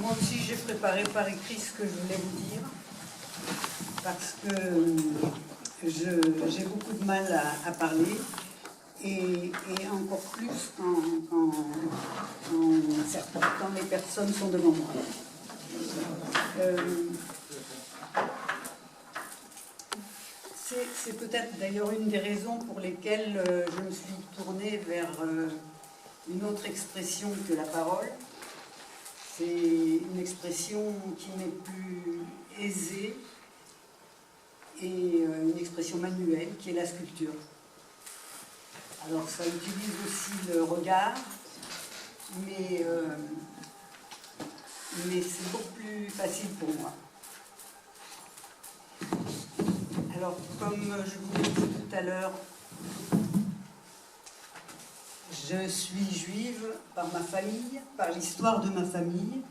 moi aussi j'ai préparé par écrit ce que je voulais vous dire, parce que j'ai beaucoup de mal à parler, et encore plus quand les personnes sont devant moi. C'est peut-être d'ailleurs une des raisons pour lesquelles je me suis tournée vers une autre expression que la parole. C'est une expression qui m'est plus aisée et une expression manuelle qui est la sculpture. Alors ça utilise aussi le regard, mais c'est beaucoup plus facile pour moi. Alors, comme je vous l'ai dit tout à l'heure, je suis juive par ma famille, par l'histoire de ma famille,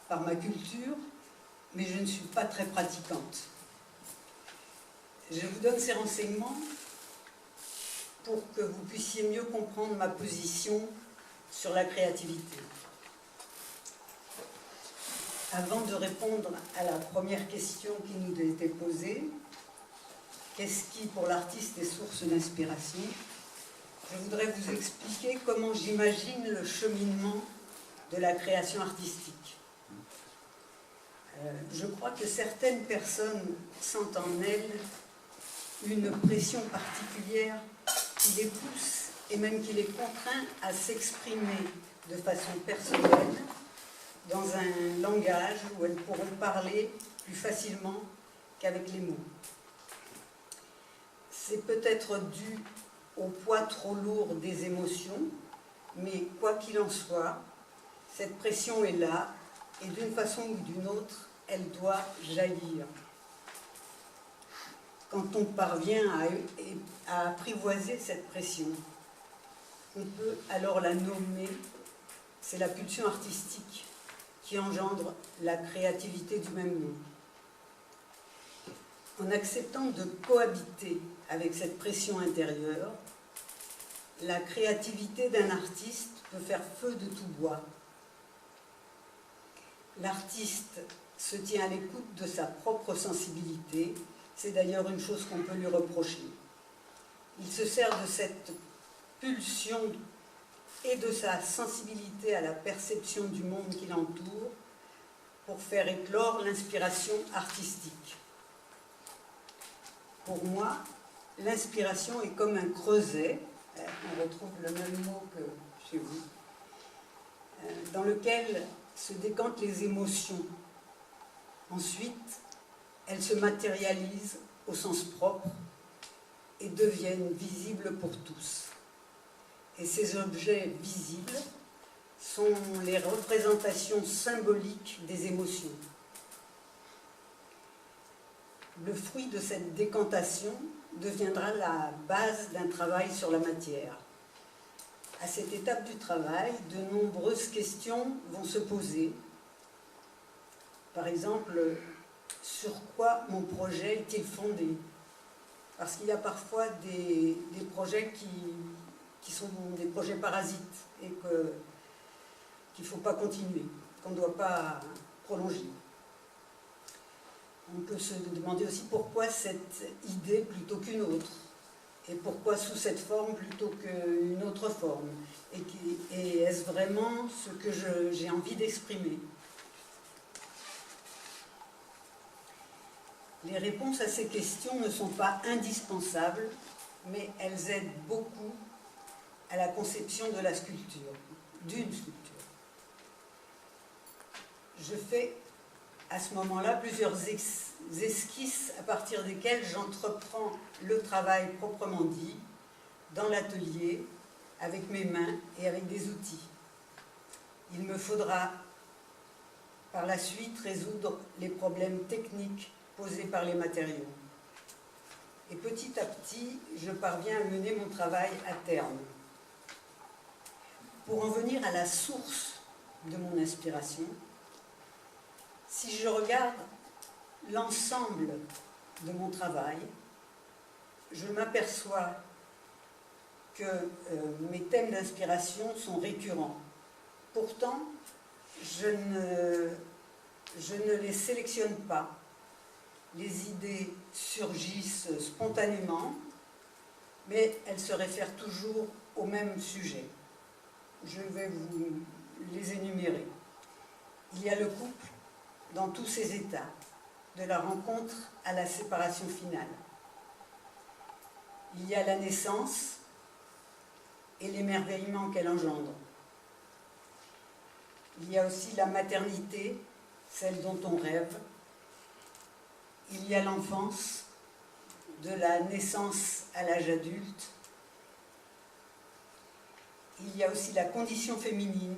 par ma culture, mais je ne suis pas très pratiquante. Je vous donne ces renseignements pour que vous puissiez mieux comprendre ma position sur la créativité. Avant de répondre à la première question qui nous a été posée, qu'est-ce qui, pour l'artiste, est source d'inspiration? Je voudrais vous expliquer comment j'imagine le cheminement de la création artistique. Je crois que certaines personnes sentent en elles une pression particulière qui les pousse et même qui les contraint à s'exprimer de façon personnelle dans un langage où elles pourront parler plus facilement qu'avec les mots. C'est peut-être dû au poids trop lourd des émotions, mais quoi qu'il en soit, cette pression est là, et d'une façon ou d'une autre, elle doit jaillir. Quand on parvient à apprivoiser cette pression, on peut alors la nommer, c'est la pulsion artistique qui engendre la créativité du même nom. En acceptant de cohabiter avec cette pression intérieure, la créativité d'un artiste peut faire feu de tout bois. L'artiste se tient à l'écoute de sa propre sensibilité, c'est d'ailleurs une chose qu'on peut lui reprocher. Il se sert de cette pulsion et de sa sensibilité à la perception du monde qui l'entoure pour faire éclore l'inspiration artistique. Pour moi, l'inspiration est comme un creuset, on retrouve le même mot que chez vous, dans lequel se décantent les émotions. Ensuite, elles se matérialisent au sens propre et deviennent visibles pour tous. Et ces objets visibles sont les représentations symboliques des émotions. Le fruit de cette décantation deviendra la base d'un travail sur la matière. À cette étape du travail, de nombreuses questions vont se poser. Par exemple, sur quoi mon projet est-il fondé? Parce qu'il y a parfois des projets qui sont des projets parasites et qu'il ne faut pas continuer, qu'on ne doit pas prolonger. On peut se demander aussi pourquoi cette idée plutôt qu'une autre, et pourquoi sous cette forme plutôt qu'une autre forme, et est-ce vraiment ce que j'ai envie d'exprimer? Les réponses à ces questions ne sont pas indispensables, mais elles aident beaucoup à la conception de la sculpture, d'une sculpture. Je fais à ce moment-là plusieurs esquisses à partir desquelles j'entreprends le travail proprement dit, dans l'atelier, avec mes mains et avec des outils. Il me faudra par la suite résoudre les problèmes techniques posés par les matériaux. Et petit à petit, je parviens à mener mon travail à terme. Pour en venir à la source de mon inspiration, si je regarde l'ensemble de mon travail, je m'aperçois que mes thèmes d'inspiration sont récurrents. Pourtant, je ne je ne les sélectionne pas. Les idées surgissent spontanément, mais elles se réfèrent toujours au même sujet. Je vais vous les énumérer. Il y a le couple dans tous ses états, de la rencontre à la séparation finale. Il y a la naissance et l'émerveillement qu'elle engendre. Il y a aussi la maternité, celle dont on rêve. Il y a l'enfance, de la naissance à l'âge adulte. Il y a aussi la condition féminine,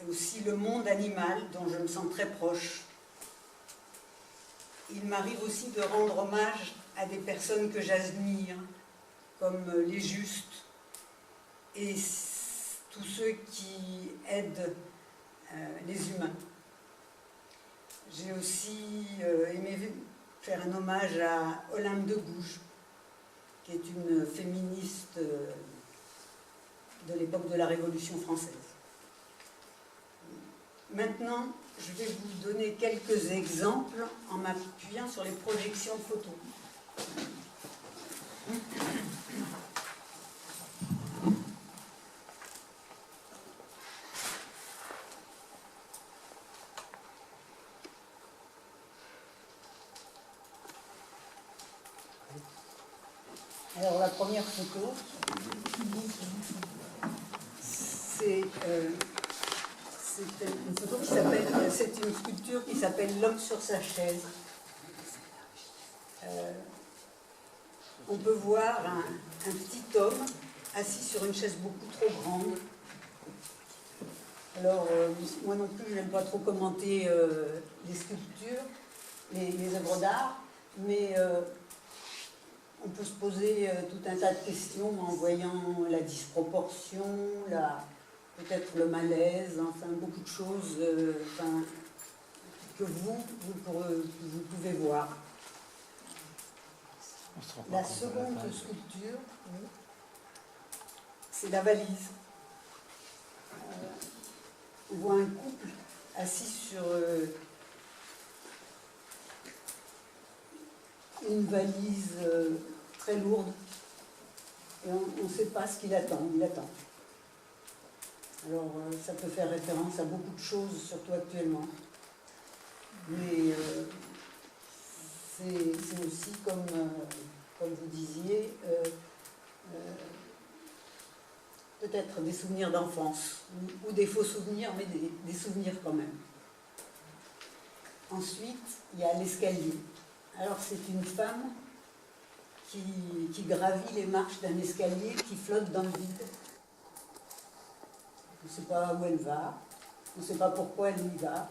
et aussi le monde animal dont je me sens très proche. Il m'arrive aussi de rendre hommage à des personnes que j'admire, comme les justes et tous ceux qui aident les humains. J'ai aussi aimé faire un hommage à Olympe de Gouges, qui est une féministe de l'époque de la Révolution française. Maintenant, je vais vous donner quelques exemples en m'appuyant sur les projections photos. Alors la première photo, c'est une photo qui s'appelle, c'est une sculpture qui s'appelle L'homme sur sa chaise. On peut voir un petit homme assis sur une chaise beaucoup trop grande. Alors, moi non plus, je n'aime pas trop commenter les sculptures, les œuvres d'art, mais on peut se poser tout un tas de questions en voyant la disproportion, peut-être le malaise, enfin beaucoup de choses que vous pouvez voir. La seconde sculpture, c'est la valise. On voit un couple assis sur une valise très lourde et on ne sait pas ce qu'il attend. Il attend. Alors ça peut faire référence à beaucoup de choses, surtout actuellement. Mais c'est aussi, comme vous disiez, peut-être des souvenirs d'enfance, ou des faux souvenirs, mais des souvenirs quand même. Ensuite, il y a l'escalier. Alors c'est une femme qui gravit les marches d'un escalier qui flotte dans le vide. On ne sait pas où elle va, on ne sait pas pourquoi elle y va.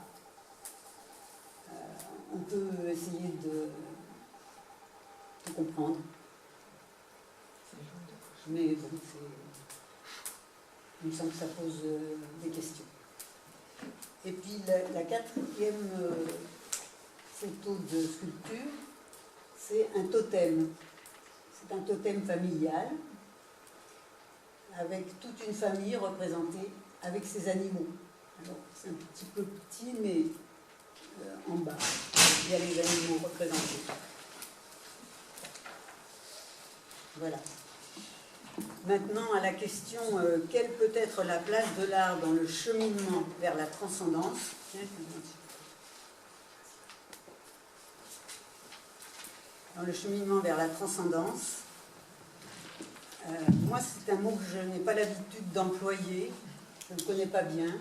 On peut essayer de comprendre. Mais bon, il me semble que ça pose des questions. Et puis la quatrième photo de sculpture, c'est un totem. C'est un totem familial, avec toute une famille représentée avec ses animaux. Alors, c'est un petit peu petit, mais en bas, il y a les animaux représentés. Voilà. Maintenant, à la question quelle peut être la place de l'art dans le cheminement vers la transcendance. Dans le cheminement vers la transcendance, moi, c'est un mot que je n'ai pas l'habitude d'employer, je ne le connais pas bien.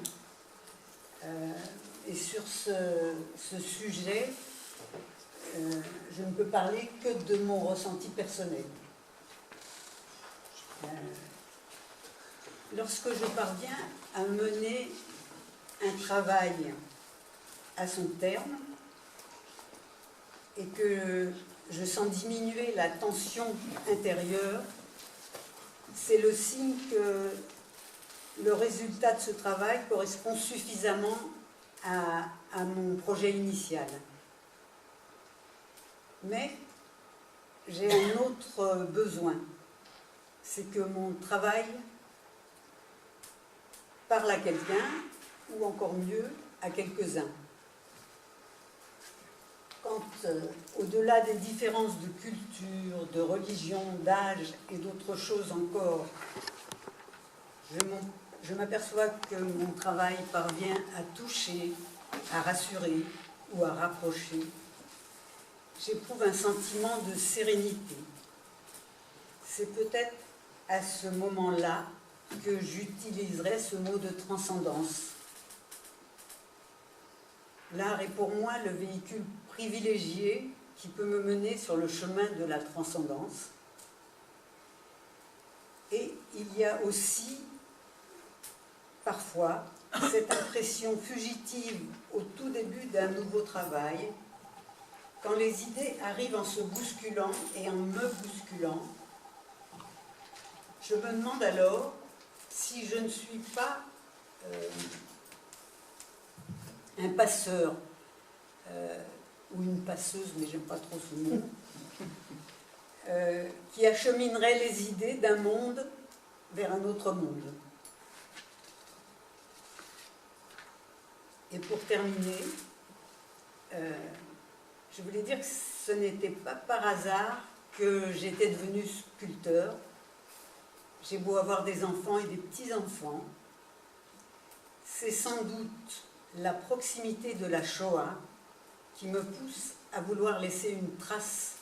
Et sur ce sujet, je ne peux parler que de mon ressenti personnel. Lorsque je parviens à mener un travail à son terme et que je sens diminuer la tension intérieure, c'est le signe que le résultat de ce travail correspond suffisamment à mon projet initial. Mais j'ai un autre besoin, c'est que mon travail parle à quelqu'un ou encore mieux, à quelques-uns. Quand, au-delà des différences de culture, de religion, d'âge et d'autres choses encore, je m'aperçois que mon travail parvient à toucher, à rassurer ou à rapprocher, j'éprouve un sentiment de sérénité. C'est peut-être à ce moment-là que j'utiliserai ce mot de transcendance. L'art est pour moi le véhicule privilégié qui peut me mener sur le chemin de la transcendance. Et il y a aussi, parfois, cette impression fugitive au tout début d'un nouveau travail, quand les idées arrivent en se bousculant et en me bousculant. Je me demande alors si je ne suis pas un passeur ou une passeuse, mais j'aime pas trop ce mot, qui acheminerait les idées d'un monde vers un autre monde. Et pour terminer, je voulais dire que ce n'était pas par hasard que j'étais devenue sculpteur. J'ai beau avoir des enfants et des petits-enfants, c'est sans doute la proximité de la Shoah qui me pousse à vouloir laisser une trace.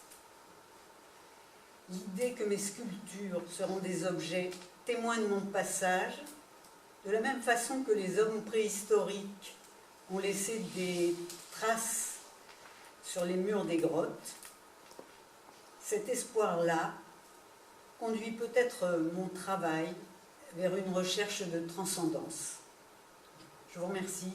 L'idée que mes sculptures seront des objets témoins de mon passage, de la même façon que les hommes préhistoriques ont laissé des traces sur les murs des grottes, cet espoir-là conduit peut-être mon travail vers une recherche de transcendance. Je vous remercie.